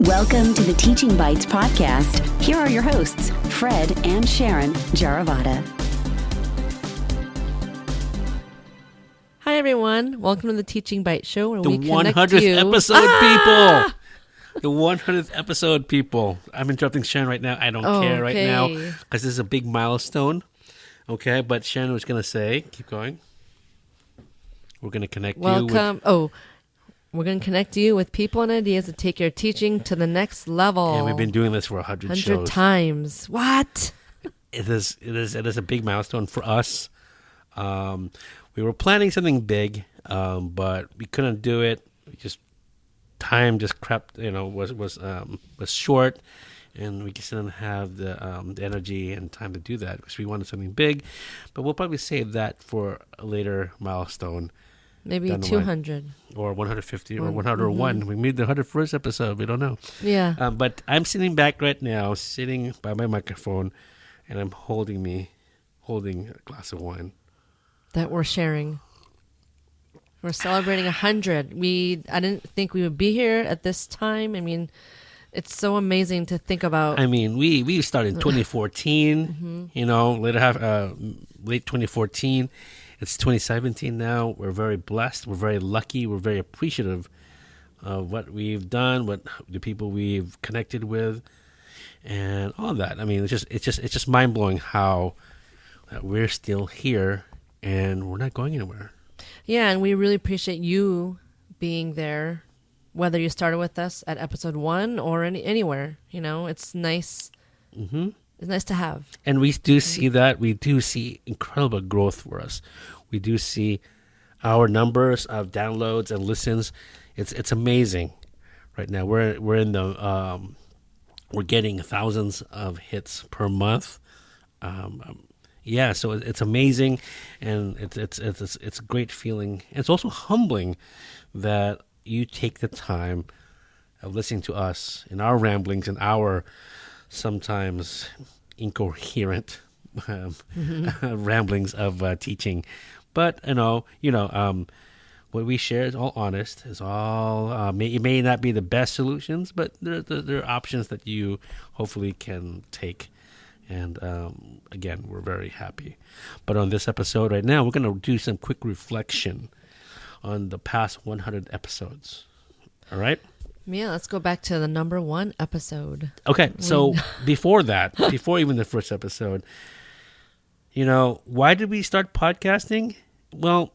Welcome to the Teaching Bites podcast. Here are your hosts, Fred and Sharon Jaravada. Hi, everyone. Welcome to the Teaching Bites show, where we connect 100th you. episode, people. The 100th episode, people. I'm interrupting Sharon right now. I don't care right now because this is a big milestone. Okay, but Sharon was going to say, keep going. We're going to connect you with... We're going to connect you with people and ideas to take your teaching to the next level. And we've been doing this for 100 shows. 100 times. What? It is a big milestone for us. We were planning something big, but we couldn't do it. Time just crept, was short, and we just didn't have the energy and time to do that because we wanted something big. But we'll probably save that for a later milestone. Maybe 200. Or 150 or 101. Mm-hmm. We made the 101st episode. We don't know. Yeah. But I'm sitting back right now, sitting by my microphone, and I'm holding a glass of wine. That we're sharing. We're celebrating 100. I didn't think we would be here at this time. I mean, it's so amazing to think about. I mean, we started in 2014, late 2014. It's 2017 now. We're very blessed. We're very lucky. We're very appreciative of what we've done, what the people we've connected with, and all that. I mean, it's just mind blowing how we're still here and we're not going anywhere. Yeah, and we really appreciate you being there, whether you started with us at episode 1 or anywhere. It's nice. Mm-hmm. It's nice to have. And we do see that. We do see incredible growth for us. We do see our numbers of downloads and listens. It's amazing right now. We're in the we're getting thousands of hits per month. So it's amazing, and it's a great feeling. It's also humbling that you take the time of listening to us in our ramblings and our sometimes incoherent ramblings of teaching. But what we share is all honest. Is all it may not be the best solutions, but there are options that you hopefully can take. And again, we're very happy. But on this episode right now, we're going to do some quick reflection on the past 100 episodes. All right? Yeah, let's go back to the number 1 episode. Okay, so before even the first episode, why did we start podcasting? Well,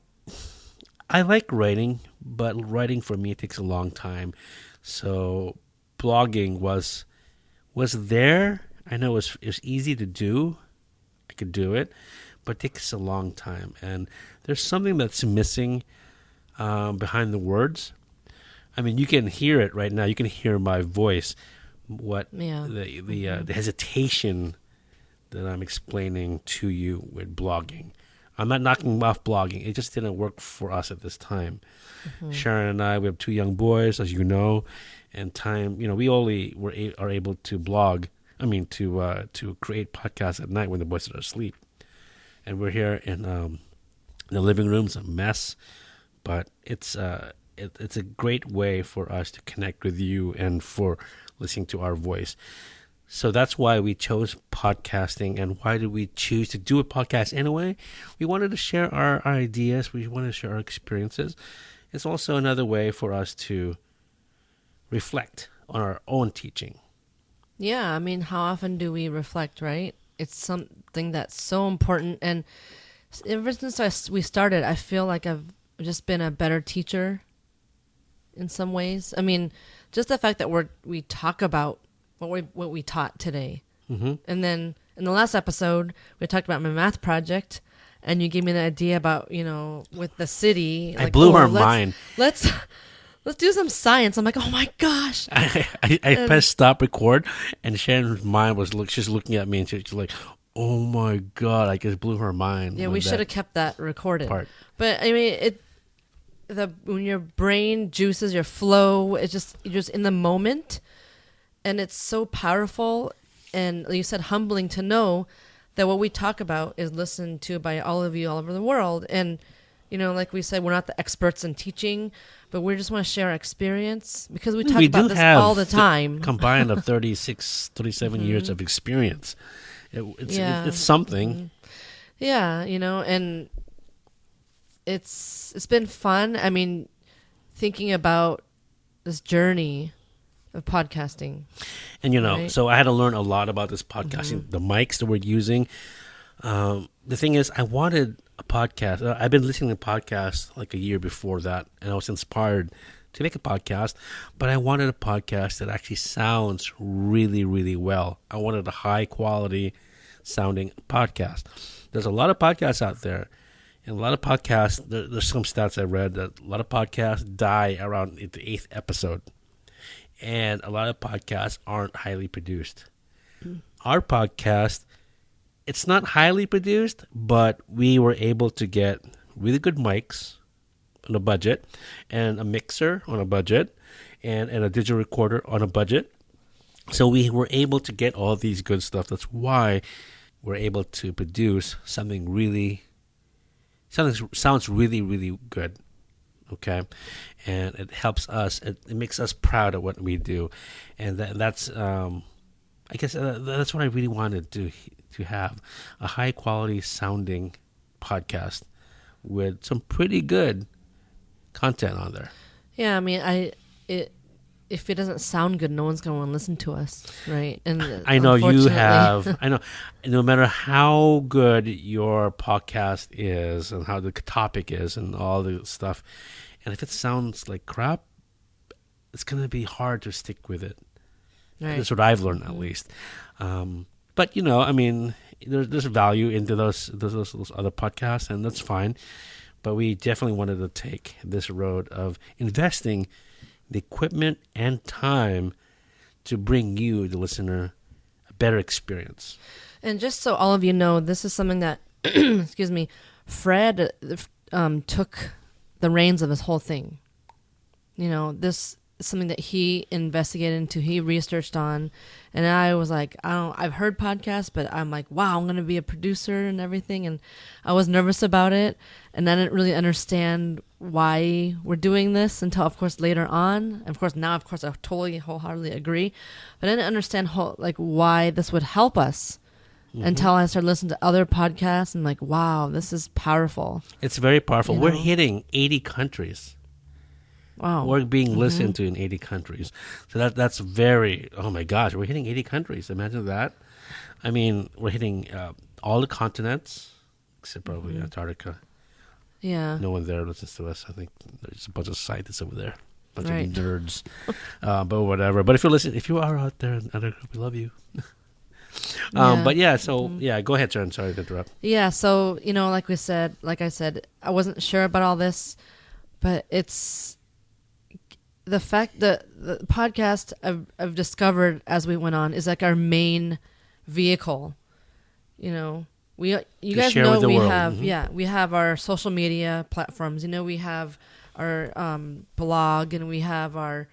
I like writing, but writing for me takes a long time. So blogging was there. I know it was easy to do. I could do it, but it takes a long time. And there's something that's missing behind the words. I mean, you can hear it right now. You can hear my voice. The hesitation that I'm explaining to you with blogging. I'm not knocking off blogging. It just didn't work for us at this time. Mm-hmm. Sharon and I, we have 2 young boys, as you know, and time. We only are able to blog. I mean, to create podcasts at night when the boys are asleep, and we're here in the living room. It's a mess, but it's a great way for us to connect with you and for listening to our voice. So that's why we chose podcasting. And why did we choose to do a podcast anyway? We wanted to share our ideas. We wanted to share our experiences. It's also another way for us to reflect on our own teaching. Yeah, I mean, how often do we reflect, right? It's something that's so important. And ever since we started, I feel like I've just been a better teacher in some ways. I mean, just the fact that we talk about what we taught today. Mm-hmm. And then in the last episode, we talked about my math project, and you gave me an idea about, with the city. I blew her mind. Let's do some science. I'm like, oh my gosh. I pressed stop record, and Shannon's mind was she's looking at me, and she's like, oh my God, I just blew her mind. Yeah, we should have kept that recorded. Part. But I mean, when your brain juices, your flow, you're just in the moment. And it's so powerful, and like you said, humbling to know that what we talk about is listened to by all of you all over the world. And like we said, we're not the experts in teaching, but we just want to share our experience because we talk We about do this have all the time. combined of 36, 37 years of experience. It's something. Yeah, and it's been fun. I mean, thinking about this journey of podcasting. And right? so I had to learn a lot about this podcasting, the mics that we're using. The thing is, I wanted a podcast. I've been listening to podcasts like a year before that, and I was inspired to make a podcast, but I wanted a podcast that actually sounds really, really well. I wanted a high quality sounding podcast. There's a lot of podcasts out there, and a lot of podcasts, there's some stats I read that a lot of podcasts die around the 8th episode, and a lot of podcasts aren't highly produced. Our podcast, it's not highly produced, but we were able to get really good mics on a budget, and a mixer on a budget, and a digital recorder on a budget. So we were able to get all these good stuff. That's why we're able to produce something sounds really, really good. Okay, and it helps us. It makes us proud of what we do, and that's I guess that's what I really wanted to have, a high quality sounding podcast with some pretty good content on there. Yeah, I mean, if it doesn't sound good, no one's going to want to listen to us, right? And I know you have. I know, no matter how good your podcast is and how the topic is and all the stuff, and if it sounds like crap, it's going to be hard to stick with it. Right. That's what I've learned, at least. But I mean, there's value into those other podcasts, and that's fine. But we definitely wanted to take this road of investing the equipment and time to bring you, the listener, a better experience. And just so all of you know, this is something that, excuse me, Fred took the reins of this whole thing. This is something that he investigated into, he researched on, and I was like, I've heard podcasts, but I'm like, wow, I'm going to be a producer and everything, and I was nervous about it, and I didn't really understand why we're doing this until, of course, later on. And of course, now, I totally wholeheartedly agree, but I didn't understand why this would help us until I started listening to other podcasts and like, wow, this is powerful. It's very powerful. We're hitting 80 countries. Wow. We're being listened to in 80 countries. So that's very, oh my gosh, we're hitting 80 countries. Imagine that. I mean, we're hitting all the continents, except probably Antarctica. Yeah. No one there listens to us. I think there's a bunch of scientists over there. A bunch Right. of nerds. But whatever. But if you are out there in Antarctica, we love you. But yeah, so yeah, go ahead, Sharon. Sorry to interrupt. Yeah, so, like I said, I wasn't sure about all this, but it's the fact that the podcast I've discovered as we went on is like our main vehicle. You guys share know with the we world. have we have our social media platforms. We have our blog, and we have our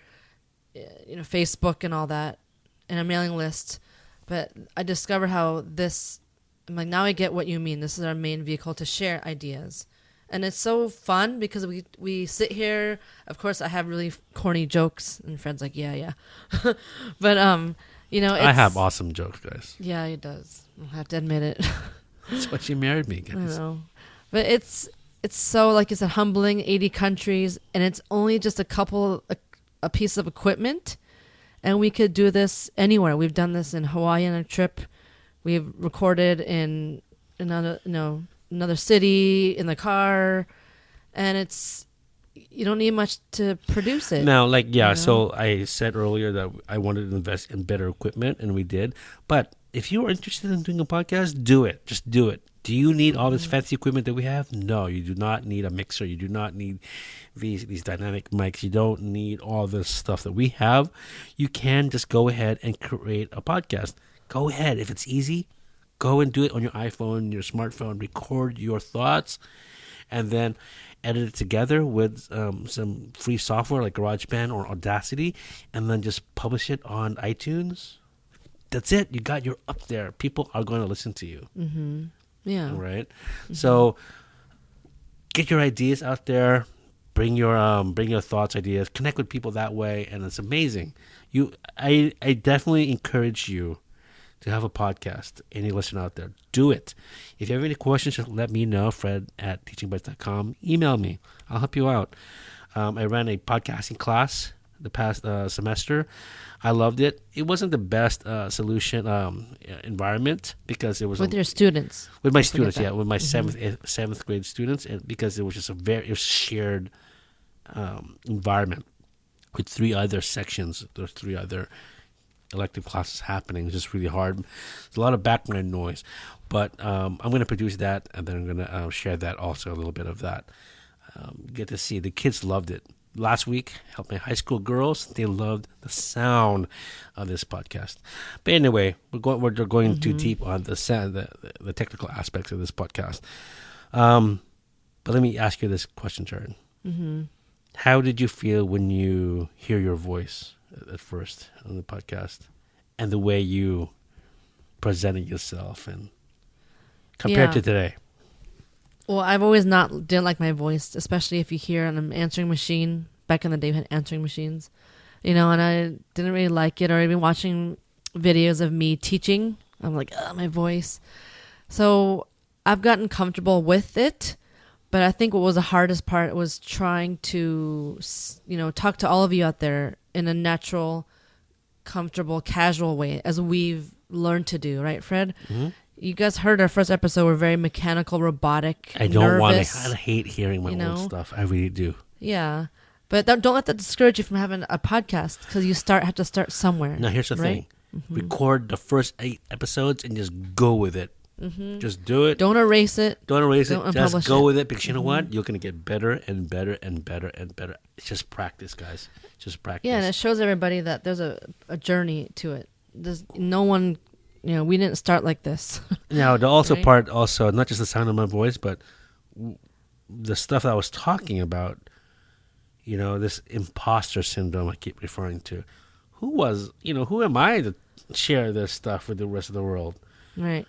Facebook and all that, and a mailing list. But I discovered how this, I'm like, now I get what you mean. This is our main vehicle to share ideas. And it's so fun because we sit here. Of course, I have really corny jokes, and Fred's like, yeah. But, it's, I have awesome jokes, guys. Yeah, he does. I'll have to admit it. That's why she married me, I guys. know. But it's so, like you said, humbling, 80 countries, and it's only just a piece of equipment. And we could do this anywhere. We've done this in Hawaii on a trip. We've recorded in another city, in the car, and you don't need much to produce it. Now, so I said earlier that I wanted to invest in better equipment, and we did. But if you are interested in doing a podcast, do it. Just do it. Do you need all this fancy equipment that we have? No, you do not need a mixer. You do not need these dynamic mics. You don't need all this stuff that we have. You can just go ahead and create a podcast. Go ahead. If it's easy, go and do it on your iPhone, your smartphone. Record your thoughts, and then edit it together with some free software like GarageBand or Audacity, and then just publish it on iTunes. That's it. You're up there. People are going to listen to you. Mm-hmm. Yeah. Right. Mm-hmm. So get your ideas out there. Bring your thoughts, ideas. Connect with people that way, and it's amazing. I definitely encourage you to have a podcast. Any listener out there, do it. If you have any questions, just let me know. Fred@teachingbytes.com. Email me. I'll help you out. I ran a podcasting class the past semester. I loved it. It wasn't the best solution environment because it was With your students. with my Don't forget students, that. yeah, with my seventh grade students, and because it was just it was shared environment with 3 other sections. There's 3 other elective classes happening. It's just really hard. There's a lot of background noise, but I'm going to produce that, and then I'm going to share that also, a little bit of that. Get to see the kids loved it. Last week, helped my high school girls. They loved the sound of this podcast. But anyway, we're going too deep on the sound, the technical aspects of this podcast. But let me ask you this question, Sharon. Mm-hmm. How did you feel when you hear your voice at first on the podcast, and the way you presented yourself, and compared to today? Well, I've always didn't like my voice, especially if you hear on an answering machine. Back in the day, we had answering machines, and I didn't really like it. Or even watching videos of me teaching, I'm like, my voice. So I've gotten comfortable with it, but I think what was the hardest part was trying to, talk to all of you out there in a natural, comfortable, casual way, as we've learned to do, right, Fred? Mm-hmm. You guys heard our first episode. We're very mechanical, robotic. I don't want nervous. to. I hate hearing my own stuff. I really do. Yeah, but don't let that discourage you from having a podcast, because you have to start somewhere. Now here's the thing: record the first 8 episodes and just go with it. Mm-hmm. Just do it. Don't erase it. Don't erase it. Don't Just go unpublish it. with it, because you know what? You're gonna get better and better and better and better. It's just practice, guys. Just practice. Yeah, and it shows everybody that there's a journey to it. There's no one. We didn't start like this. Now, the also Right? part, also, not just the sound of my voice, but the stuff that I was talking about, this imposter syndrome I keep referring to. Who am I to share this stuff with the rest of the world? Right.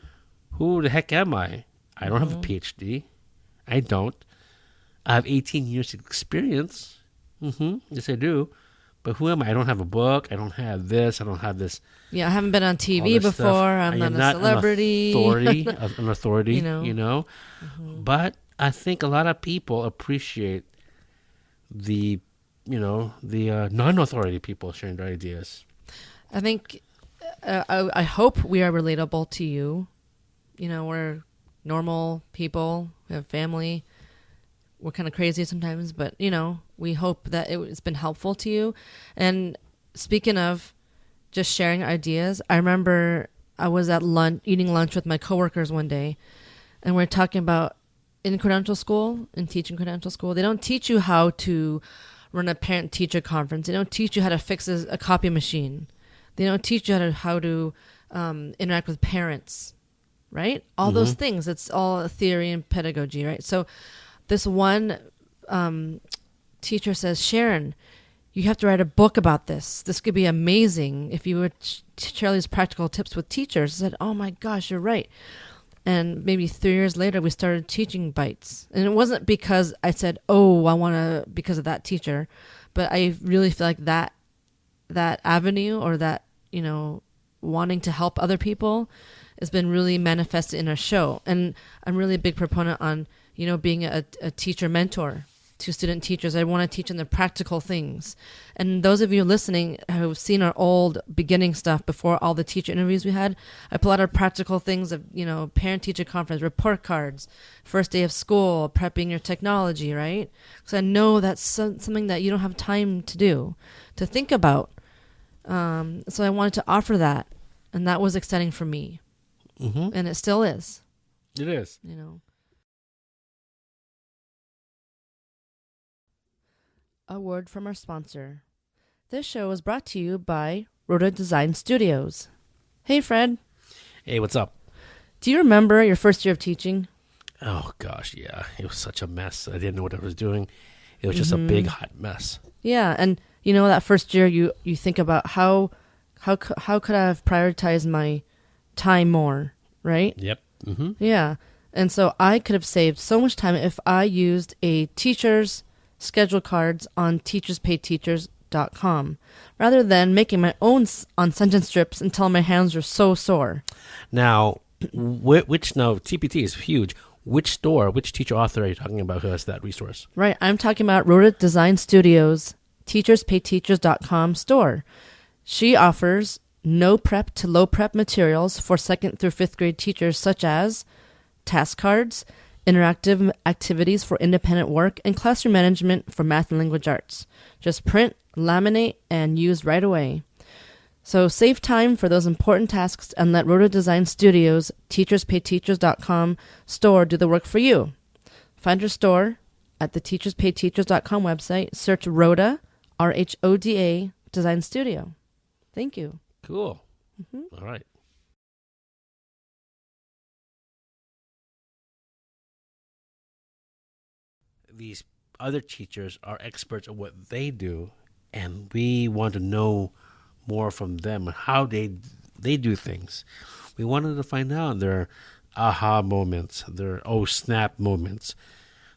Who the heck am I? I don't have a PhD. I don't. I have 18 years of experience. Yes, I do. But who am I? I don't have a book. I don't have this. I don't have this. Yeah, I haven't been on all TV this before. stuff. I'm I not am a celebrity. An authority, But I think a lot of people appreciate the non-authority people sharing their ideas. I think, I hope we are relatable to you. We're normal people. We have family. We're kind of crazy sometimes, but, we hope that it's been helpful to you. And speaking of just sharing ideas, I remember I was at eating lunch with my coworkers one day, and we're talking about in credential school, in teaching credential school, they don't teach you how to run a parent-teacher conference. They don't teach you how to fix a copy machine. They don't teach you how to interact with parents, right? All those things. It's all theory and pedagogy, right? So this one teacher says, Sharon, you have to write a book about this. This could be amazing if you would share these practical tips with teachers. I said, oh my gosh, you're right. And maybe 3 years later, we started teaching Bytes. And it wasn't because I said, oh, I want to, because of that teacher. But I really feel like that avenue, or that, wanting to help other people has been really manifested in our show. And I'm really a big proponent on, being a teacher mentor to student teachers. I want to teach them the practical things. And those of you listening who have seen our old beginning stuff before all the teacher interviews we had, I pull out our practical things of, parent-teacher conference, report cards, first day of school, prepping your technology, right? Because I know that's something that you don't have time to do, to think about. So I wanted to offer that, and that was exciting for me. Mm-hmm. And it still is. It is. A word from our sponsor. This show is brought to you by Rhoda Design Studios. Hey, Fred. Hey, what's up? Do you remember your first year of teaching? Oh, gosh, yeah. It was such a mess. I didn't know what I was doing. It was just a big, hot mess. Yeah, and that first year you think about how could I have prioritized my time more, right? Yep. Mm-hmm. Yeah. And so I could have saved so much time if I used a teacher's schedule cards on teacherspayteachers.com rather than making my own on sentence strips until my hands were so sore. Now, TPT is huge. Which teacher author are you talking about who has that resource? Right. I'm talking about Rhoda Design Studios, teacherspayteachers.com store. She offers no prep to low prep materials for 2nd through 5th grade teachers, such as task cards, interactive activities for independent work, and classroom management for math and language arts. Just print, laminate, and use right away. So save time for those important tasks and let Rhoda Design Studios, teacherspayteachers.com store do the work for you. Find your store at the teacherspayteachers.com website. Search Rhoda, RHODA, Design Studio. Thank you. Cool. All right. These other teachers are experts at what they do, and we want to know more from them, how they do things. We wanted to find out their aha moments, their oh snap moments,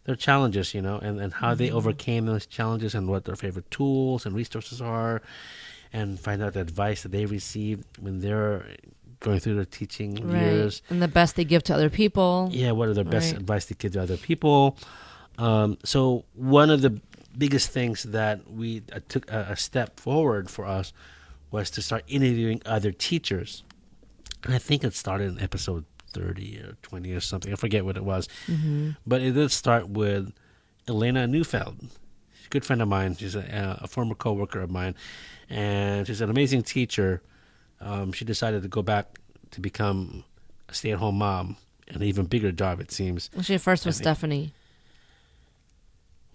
their challenges, and how they overcame those challenges and what their favorite tools and resources are, and find out the advice that they received when they're going through their teaching years. And the best they give to other people. Yeah, what are their best advice they give to other people. So one of the biggest things that we took a step forward for us was to start interviewing other teachers. And I think it started in episode 30 or 20 or something. I forget what it was. But it did start with Elena Neufeld. She's a good friend of mine. She's a former coworker of mine. And she's an amazing teacher. She decided to go back to become a stay-at-home mom. An even bigger job, it seems. She first was Stephanie.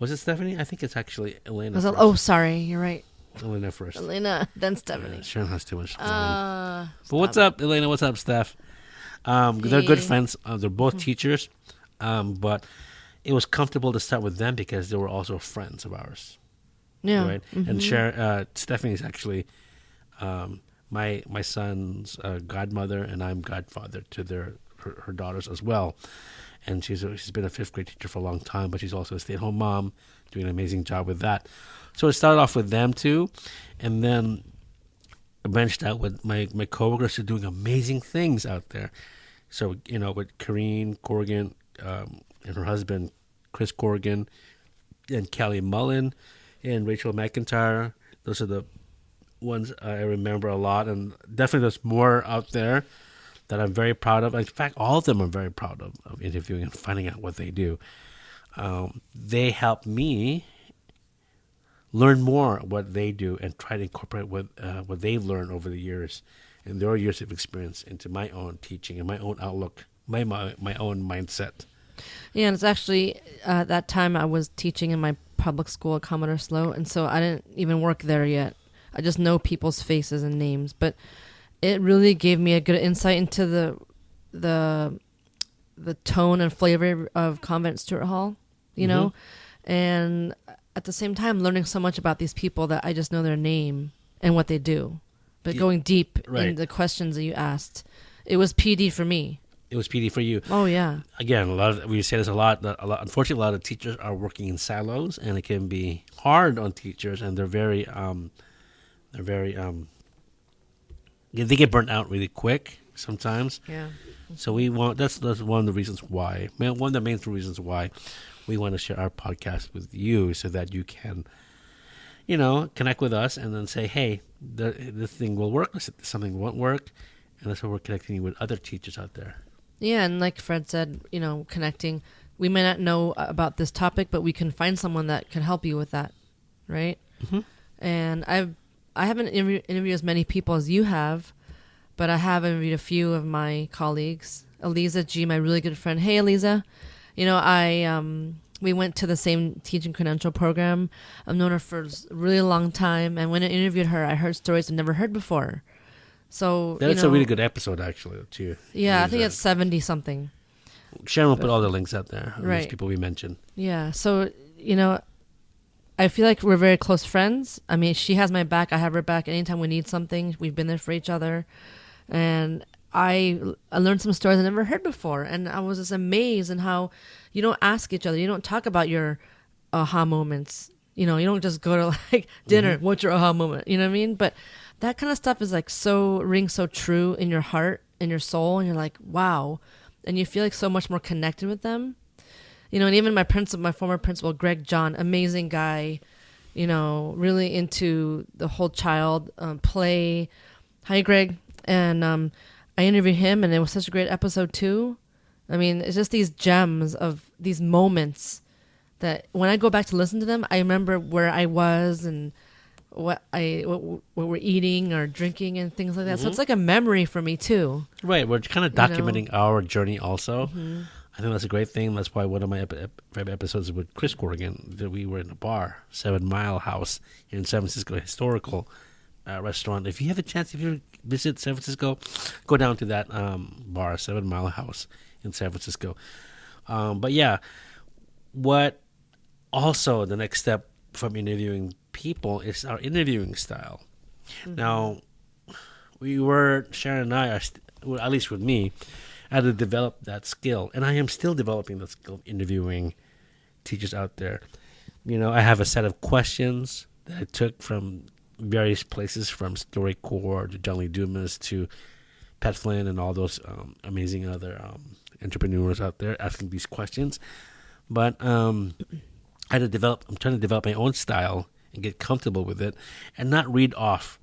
Was it Stephanie? I think it's actually Elena. Oh, sorry. You're right. Elena first. Elena, then Stephanie. Sharon has too much time. But what's up, Elena? What's up, Steph? They're good friends. They're both teachers. But it was comfortable to start with them because they were also friends of ours. Yeah. Right? And Stephanie is actually my son's godmother, and I'm godfather to her daughters as well. And she's been a 5th grade teacher for a long time, but she's also a stay-at-home mom, doing an amazing job with that. So it started off with them two, and then I branched out with my coworkers who are doing amazing things out there. So, with Corrine Corrigan and her husband, Chris Corrigan, and Kelly Mullen, and Rachel McIntyre. Those are the ones I remember a lot, and definitely there's more out there that I'm very proud of. In fact, all of them I'm very proud of interviewing and finding out what they do. They help me learn more what they do and try to incorporate what they've learned over the years and their years of experience into my own teaching and my own outlook, my own mindset. Yeah, and it's actually that time I was teaching in my public school at Commodore Slow, and so I didn't even work there yet. I just know people's faces and names, but it really gave me a good insight into the tone and flavor of Convent Stewart Hall, know, and at the same time learning so much about these people that I just know their name and what they do. But going deep in the questions that you asked, it was PD for me. It was PD for you. Oh yeah. Again, we say this a lot. Unfortunately, a lot of teachers are working in silos, and it can be hard on teachers. And they're very, they get burnt out really quick sometimes. Yeah. So we want that's one of the reasons why. One of the main reasons why we want to share our podcast with you, so that you can, connect with us and then say, hey, this thing will work. Something won't work, and that's why we're connecting you with other teachers out there. Yeah, and like Fred said, connecting. We may not know about this topic, but we can find someone that can help you with that, right? Mm-hmm. And I haven't interviewed as many people as you have, but I have interviewed a few of my colleagues. Eliza G, my really good friend. Hey, Eliza. We went to the same teaching credential program. I've known her for a really long time, and when I interviewed her, I heard stories I'd never heard before. So that's a really good episode, actually, too. Yeah, I think it's 70-something. Sharon will put all the links out there. Right. Those people we mentioned. Yeah. So, I feel like we're very close friends. I mean, she has my back. I have her back. Anytime we need something, we've been there for each other. And I learned some stories I never heard before, and I was just amazed in how you don't ask each other, you don't talk about your aha moments. You know, you don't just go to like dinner. What's your aha moment? You know what I mean? But that kind of stuff is like rings so true in your heart, in your soul, and you're like, wow, and you feel like so much more connected with them. You know, and even my former principal, Greg John, amazing guy. You know, really into the whole child play. Hi, Greg, and I interviewed him, and it was such a great episode too. I mean, it's just these gems of these moments that when I go back to listen to them, I remember where I was and what we're eating or drinking and things like that. So it's like a memory for me too. Right. We're kind of documenting our journey also. I think that's a great thing. That's why one of my favorite episodes with Chris Corrigan, that we were in a bar, 7 Mile House here in San Francisco, a historical restaurant. If you have a chance, if you visit San Francisco, go down to that bar, 7 Mile House in San Francisco. But yeah, what also the next step from interviewing people is our interviewing style. Now, Sharon and I, well, at least with me, I had to develop that skill, and I am still developing that skill of interviewing teachers out there. You know, I have a set of questions that I took from various places, from StoryCorps to John Lee Dumas to Pat Flynn and all those amazing other entrepreneurs out there asking these questions. But I'm trying to develop my own style and get comfortable with it and not read off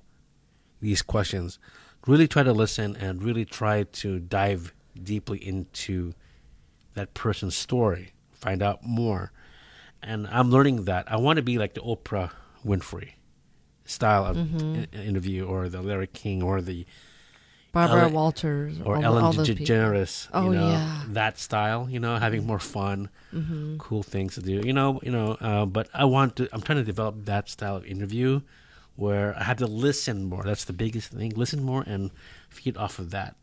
these questions. Really try to listen and really try to dive deeply into that person's story, find out more. And I'm learning that. I want to be like the Oprah Winfrey style of interview, or the Larry King, or the Barbara Walters, or Ellen DeGeneres. Oh, you know, yeah. That style, you know, having more fun, cool things to do, you know. But I'm trying to develop that style of interview where I have to listen more. That's the biggest thing. Listen more and feed off of that.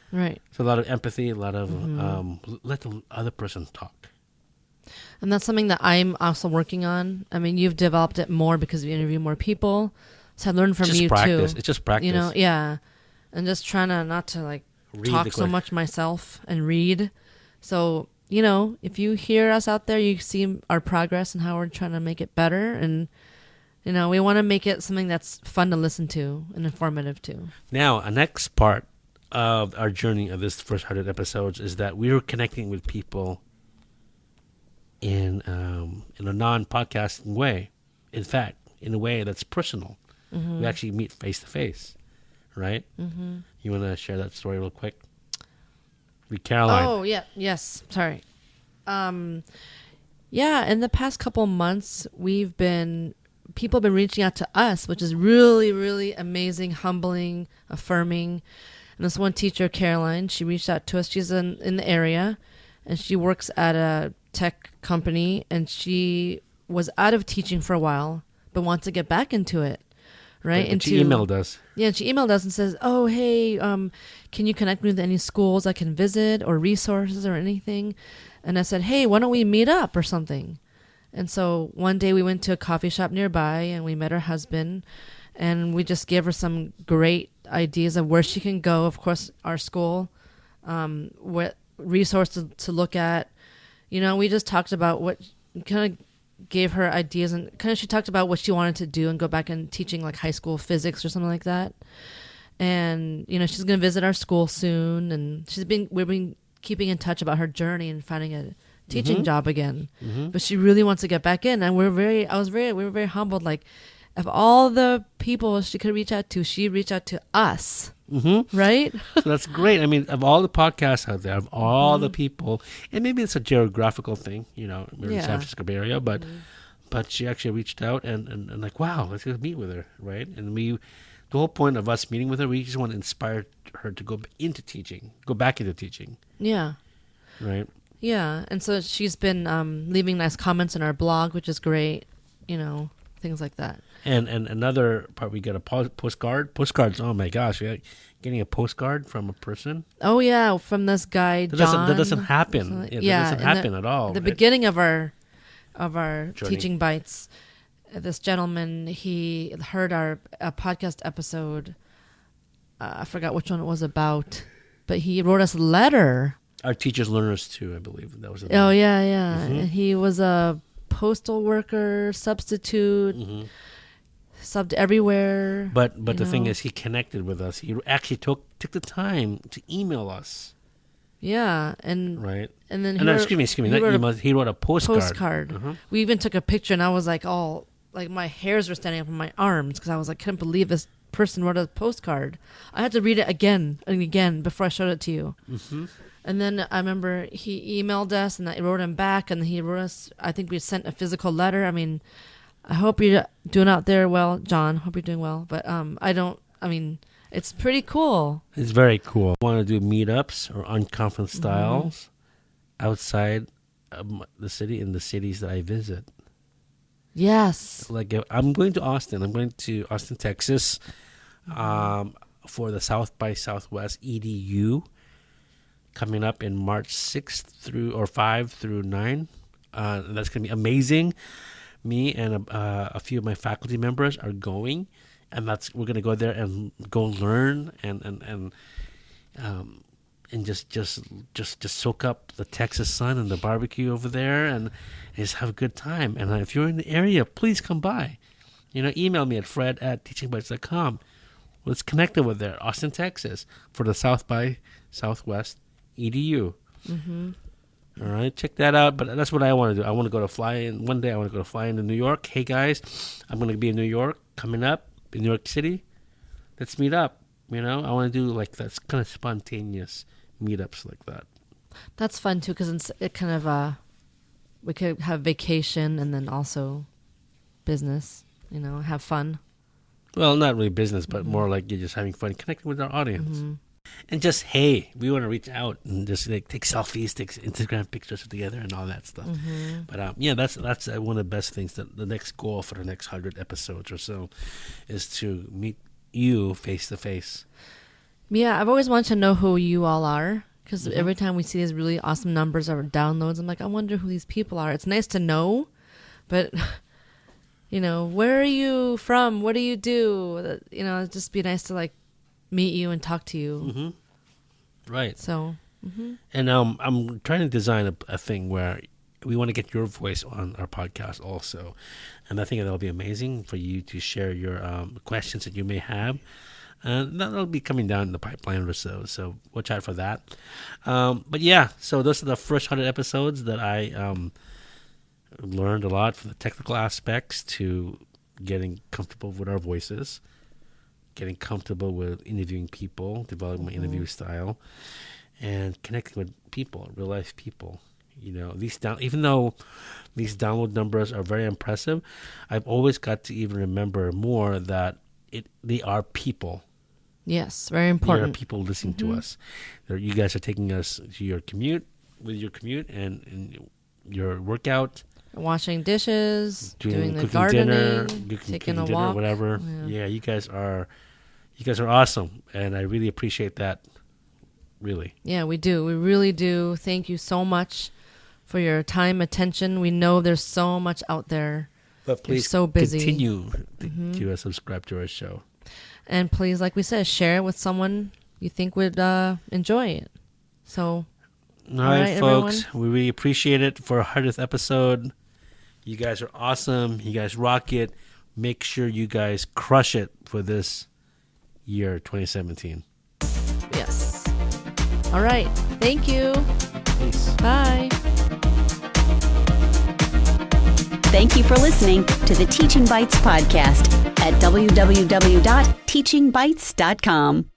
Right. So a lot of empathy, a lot of let the other person talk. And that's something that I'm also working on. I mean, you've developed it more because you interview more people. So I learned from you practice. too. It's just practice. You know, yeah. And just trying to not to like talk so much myself and read. So, you know, if you hear us out there, you see our progress and how we're trying to make it better. And, you know, we want to make it something that's fun to listen to and informative too. Now, a next part of our journey of this first 100 episodes is that we are connecting with people in a non-podcasting way. In fact, in a way that's personal. We actually meet face to face, right? You want to share that story real quick? With Caroline. Oh, yeah. Yes. Sorry. Yeah, in the past couple months, people have been reaching out to us, which is really, really amazing, humbling, affirming. And this one teacher, Caroline, she reached out to us. She's in the area, and she works at a tech company, and she was out of teaching for a while, but wants to get back into it, right? And she emailed us. Yeah, she emailed us and says, "Oh, hey, can you connect me with any schools I can visit or resources or anything?" And I said, "Hey, why don't we meet up or something?" And so one day we went to a coffee shop nearby, and we met her husband, and we just gave her some great ideas of where she can go. Of course, our school, what resources to look at. You know, we just talked about what kind of gave her ideas, and kind of she talked about what she wanted to do and go back and teaching like high school physics or something like that. And, you know, she's going to visit our school soon, and we've been keeping in touch about her journey and finding a teaching job again. But she really wants to get back in, and we were very humbled. Like, of all the people she could reach out to, she reached out to us. Right? So that's great. I mean, of all the podcasts out there, of all the people, and maybe it's a geographical thing, you know, we're in the San Francisco Bay Area, but she actually reached out and like, wow, let's go meet with her, right? And the whole point of us meeting with her, we just want to inspire her to go back into teaching. Yeah. Right? Yeah. And so she's been leaving nice comments in our blog, which is great, you know, things like that. And another part, we get a postcard. Postcards, oh my gosh, getting a postcard from a person. Oh yeah, from this guy John. That doesn't happen. That doesn't happen at all. The beginning of our journey. Teaching Bites, this gentleman, he heard our podcast episode. I forgot which one it was about. but he wrote us a letter. Our teachers, learners too, I believe. That was the Oh, name. yeah. He was a postal worker, substitute, subbed everywhere. But the thing know. is, he connected with us. He actually took the time to email us, Yeah, and right? and then And excuse me, he wrote a he wrote a postcard. postcard. We even took a picture, and I was like, all like my hairs were standing up on my arms because I was like, couldn't believe this person wrote a postcard. I had to read it again and again before I showed it to you. And then I remember he emailed us, and I wrote him back, and he wrote us. I think we sent a physical letter. I mean, I hope you're doing out there well, John. Hope you're doing well. But I mean, it's pretty cool. It's very cool. I want to do meetups or unconference styles outside the city in the cities that I visit. Yes. Like I'm going to Austin. I'm going to Austin, Texas, for the South by Southwest EDU coming up in March 5 through 9. That's going to be amazing. Me and a few of my faculty members are going, and we're going to go there and go learn and just soak up the Texas sun and the barbecue over there and just have a good time. And if you're in the area, please come by. Email me at fred@teachingbytes.com. Let's connect over there, Austin, Texas, for the South by Southwest EDU. All right, check that out. But that's what I want to do. I want to go to fly in. One day I want to go to fly into New York. Hey, guys, I'm going to be in New York coming up, in New York City. Let's meet up. I want to do like that kind of spontaneous meetups like that. That's fun too, because it kind of we could have vacation and then also business. Have fun. Well, not really business, but more like you're just having fun, connecting with our audience, and just hey, we want to reach out and just like take selfies, take Instagram pictures together, and all that stuff. But yeah, that's one of the best things. That the next goal for the next 100 episodes or so is to meet you face to face. Yeah, I've always wanted to know who you all are, because every time we see these really awesome numbers of downloads, I'm like, I wonder who these people are. It's nice to know, but where are you from? What do you do? It'd just be nice to like meet you and talk to you. Right. So, and I'm trying to design a thing where we want to get your voice on our podcast also, and I think that'll be amazing for you to share your questions that you may have. That'll be coming down the pipeline or so. So watch out for that. But yeah, so those are the first 100 episodes that I learned a lot from the technical aspects to getting comfortable with our voices, getting comfortable with interviewing people, developing my interview style, and connecting with people, real life people. Even though these download numbers are very impressive, I've always got to even remember more that they are people. yes, very There are important. people listening to us. You guys are taking us to your commute, and your workout, Washing dishes, doing the cooking gardening, dinner, taking a dinner, walk, whatever. Yeah, you guys are awesome, and I really appreciate that. Really. Yeah, we do. We really do. Thank you so much for your time, attention. We know there's so much out there. But please so busy. continue to subscribe to our show. And please, like we said, share it with someone you think would enjoy it. So, All right, folks. everyone. We really appreciate it for our 100th episode. You guys are awesome. You guys rock it. Make sure you guys crush it for this year, 2017. Yes. All right. Thank you. Peace. Bye. Thank you for listening to the Teaching Bites podcast at www.teachingbites.com.